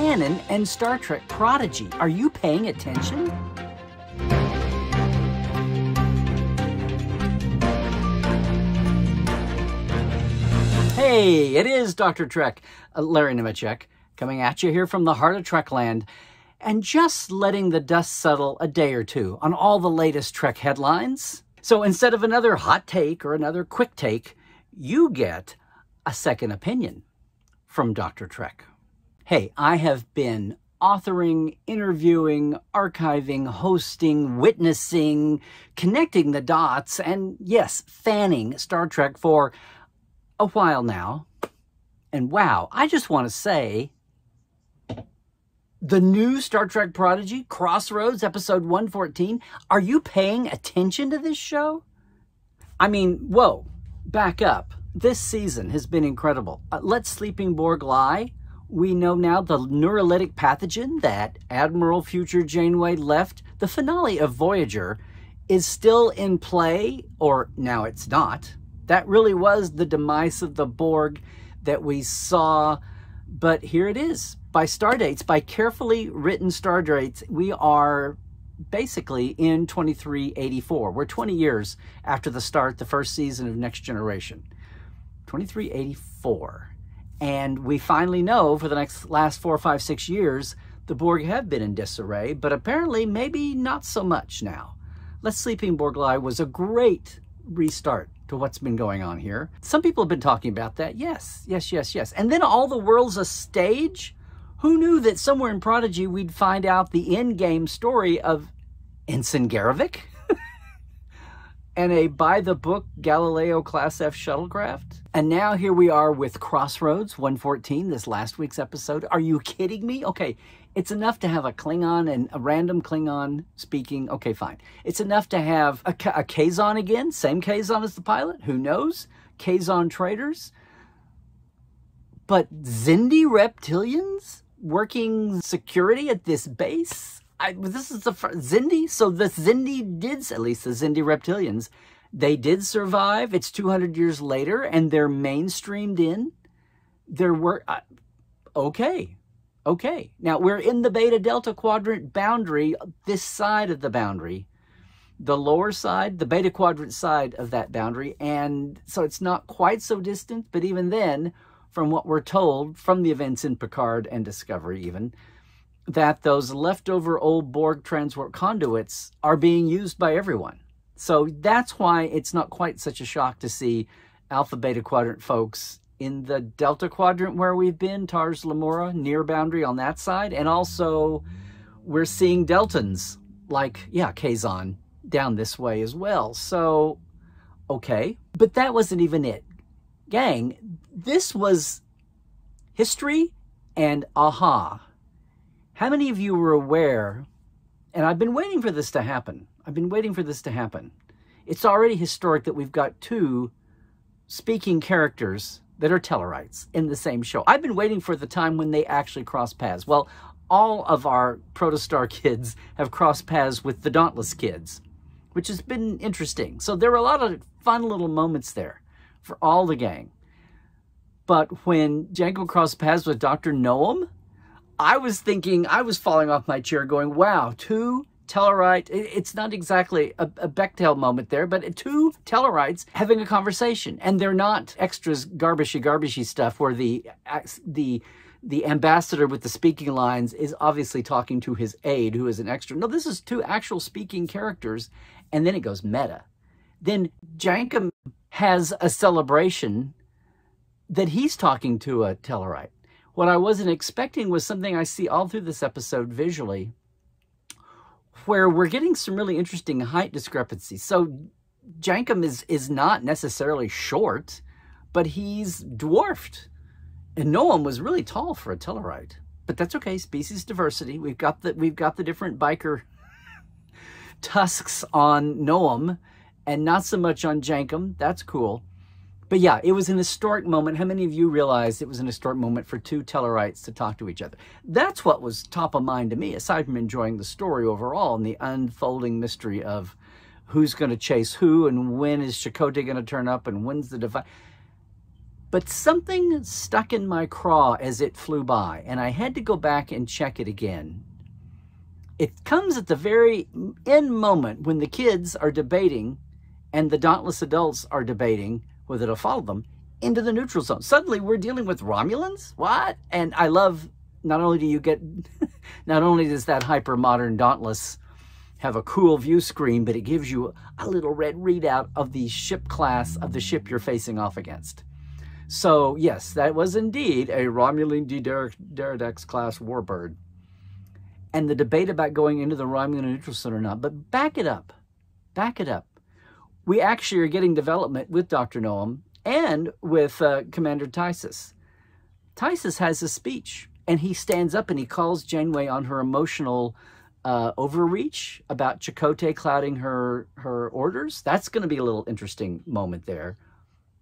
Canon and Star Trek Prodigy. Are you paying attention? Hey, it is Dr. Trek, Larry Nemecek, coming at you here from the heart of Trekland, and just letting the dust settle a day or two on all the latest Trek headlines. So instead of another hot take or another quick take, you get a second opinion from Dr. Trek. Hey, I have been authoring, interviewing, archiving, hosting, witnessing, connecting the dots, and yes, fanning Star Trek for a while now. And wow, I just want to say, the new Star Trek Prodigy, Crossroads, episode 114, are you paying attention to this show? I mean, whoa, back up. This season has been incredible. Let Sleeping Borg lie. We know now the neurolytic pathogen that Admiral Future Janeway left. The finale of Voyager is still in play, or now it's not. That really was the demise of the Borg that we saw. But here it is. By star dates, by carefully written star dates, we are basically in 2384. We're 20 years after the start, the first season of Next Generation. 2384. And we finally know for the last 4, 5, 6 years, the Borg have been in disarray, but apparently maybe not so much now. Let Sleeping Borg Lie was a great restart to what's been going on here. Some people have been talking about that. Yes, yes, yes, yes. And then all the world's a stage. Who knew that somewhere in Prodigy we'd find out the end-game story of Ensign Garavik and a by-the-book Galileo Class F shuttlecraft? And now here we are with Crossroads 114, this last week's episode. Are you kidding me? Okay, it's enough to have a Klingon and a random Klingon speaking. Okay, fine. It's enough to have a Kazon again, same Kazon as the pilot. Who knows? Kazon traders. But Xindi reptilians working security at this base? This is the Xindi? So the Xindi did, at least the Xindi reptilians, they did survive. It's 200 years later, and they're mainstreamed in. There were, okay. Now, we're in the Beta-Delta Quadrant boundary, this side of the boundary. The lower side, the Beta Quadrant side of that boundary, and so it's not quite so distant, but even then, from what we're told, from the events in Picard and Discovery even, that those leftover old Borg transport conduits are being used by everyone. So that's why it's not quite such a shock to see Alpha Beta Quadrant folks in the Delta Quadrant where we've been, Tars Lamora, near boundary on that side. And also we're seeing Deltans like, yeah, Kazon down this way as well. So, okay. But that wasn't even it. Gang, this was history and aha. How many of you were aware, and I've been waiting for this to happen. It's already historic that we've got 2 speaking characters that are Tellarites in the same show. I've been waiting for the time when they actually cross paths. Well, all of our Protostar kids have crossed paths with the Dauntless kids, which has been interesting. So there were a lot of fun little moments there for all the gang. But when Jango crossed paths with Dr. Noam, I was falling off my chair going, wow, 2 Tellarite, it's not exactly a Bechdel moment there, but 2 Tellarites having a conversation. And they're not extras garbagey stuff where the ambassador with the speaking lines is obviously talking to his aide who is an extra. No, this is 2 actual speaking characters. And then it goes meta. Then Jankum has a celebration that he's talking to a Tellarite. What I wasn't expecting was something I see all through this episode visually, where we're getting some really interesting height discrepancies. So Jankum is not necessarily short, but he's dwarfed. And Noam was really tall for a Tellarite. But that's okay, species diversity. We've got the different biker tusks on Noam, and not so much on Jankum. That's cool. But yeah, it was an historic moment. How many of you realized it was an historic moment for 2 Tellarites to talk to each other? That's what was top of mind to me, aside from enjoying the story overall and the unfolding mystery of who's going to chase who and when is Chakotay going to turn up and when's the divide. But something stuck in my craw as it flew by, and I had to go back and check it again. It comes at the very end moment when the kids are debating and the dauntless adults are debating whether to follow them into the neutral zone. Suddenly we're dealing with Romulans? What? And I love, not only does that hyper-modern Dauntless have a cool view screen, but it gives you a little red readout of the ship class of the ship you're facing off against. So yes, that was indeed a Romulan Deredex class warbird. And the debate about going into the Romulan neutral zone or not, but back it up. We actually are getting development with Dr. Noam and with Commander Tysus. Tysus has a speech, and he stands up and he calls Janeway on her emotional overreach about Chakotay clouding her orders. That's going to be a little interesting moment there.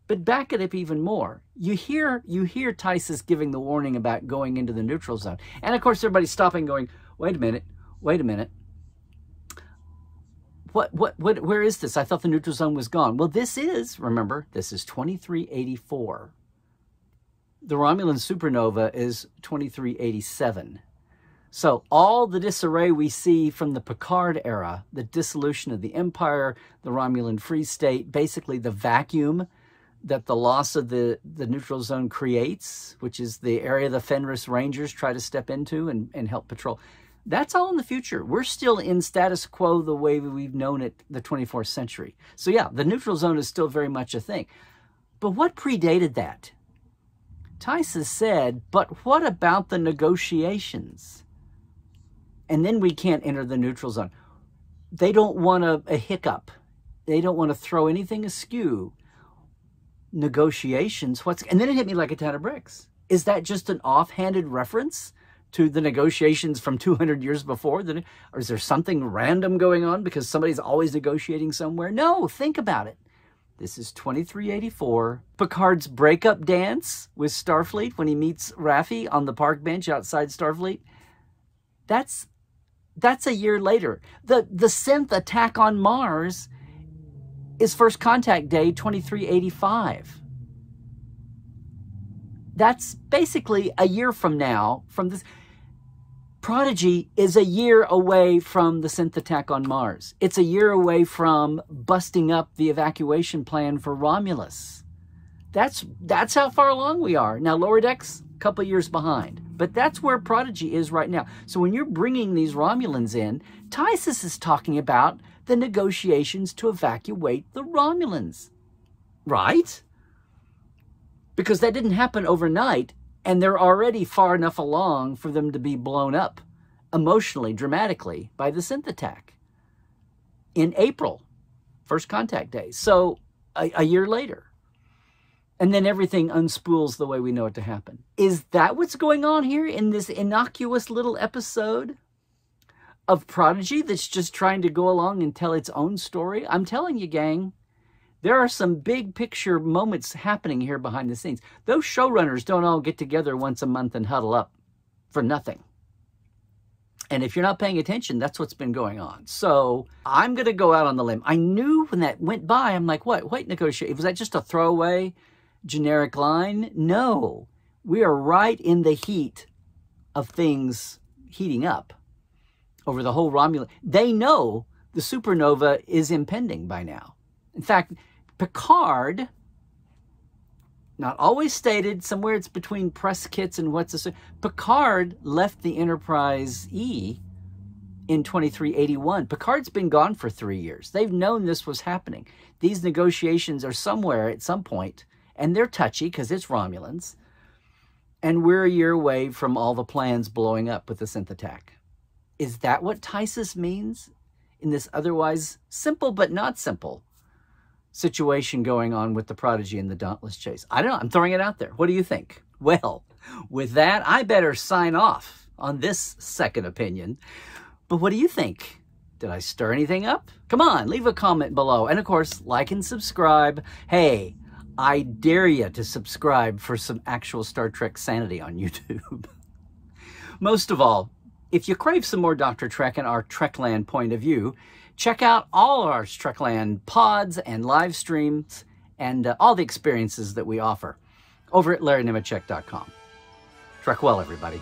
But back it up even more. You hear Tysus giving the warning about going into the neutral zone. And of course, everybody's stopping going, wait a minute. Where is this? I thought the neutral zone was gone. Well, remember, this is 2384. The Romulan supernova is 2387. So all the disarray we see from the Picard era, the dissolution of the Empire, the Romulan Free State, basically the vacuum that the loss of the neutral zone creates, which is the area the Fenris Rangers try to step into and help patrol. That's all in the future. We're still in status quo the way we've known it the 24th century. So yeah, the neutral zone is still very much a thing. But what predated that? Tysus said, but what about the negotiations? And then we can't enter the neutral zone. They don't want a hiccup. They don't want to throw anything askew. Negotiations, and then it hit me like a ton of bricks. Is that just an offhanded reference to the negotiations from 200 years before? Or is there something random going on because somebody's always negotiating somewhere? No, think about it. This is 2384. Picard's breakup dance with Starfleet when he meets Raffi on the park bench outside Starfleet. That's a year later. The synth attack on Mars is First Contact Day 2385. That's basically a year from now from this. Prodigy is a year away from the synth attack on Mars. It's a year away from busting up the evacuation plan for Romulus. That's how far along we are. Now, Lower Decks, a couple of years behind. But that's where Prodigy is right now. So when you're bringing these Romulans in, Tysus is talking about the negotiations to evacuate the Romulans. Right? Because that didn't happen overnight, and they're already far enough along for them to be blown up emotionally, dramatically, by the synth attack in April, First Contact Day. So a year later. And then everything unspools the way we know it to happen. Is that what's going on here in this innocuous little episode of Prodigy that's just trying to go along and tell its own story? I'm telling you, gang, there are some big picture moments happening here behind the scenes. Those showrunners don't all get together once a month and huddle up for nothing. And if you're not paying attention, that's what's been going on. So I'm going to go out on the limb. I knew when that went by, I'm like, what negotiate? Was that just a throwaway generic line? No, we are right in the heat of things heating up over the whole Romulan. They know the supernova is impending by now. In fact, Picard, not always stated, somewhere it's between press kits and what's this, Picard left the Enterprise E in 2381. Picard's been gone for 3 years. They've known this was happening. These negotiations are somewhere at some point, and they're touchy because it's Romulans. And we're a year away from all the plans blowing up with the synth attack. Is that what Tysus means in this otherwise simple but not simple situation going on with the Prodigy and the Dauntless Chase? I don't know. I'm throwing it out there. What do you think? Well, with that, I better sign off on this second opinion. But what do you think? Did I stir anything up? Come on, leave a comment below. And of course, like and subscribe. Hey, I dare you to subscribe for some actual Star Trek sanity on YouTube. Most of all, if you crave some more Dr. Trek and our Trekland point of view, check out all our Trekland pods and live streams and all the experiences that we offer. over at LarryNemecek.com. Trek well, everybody.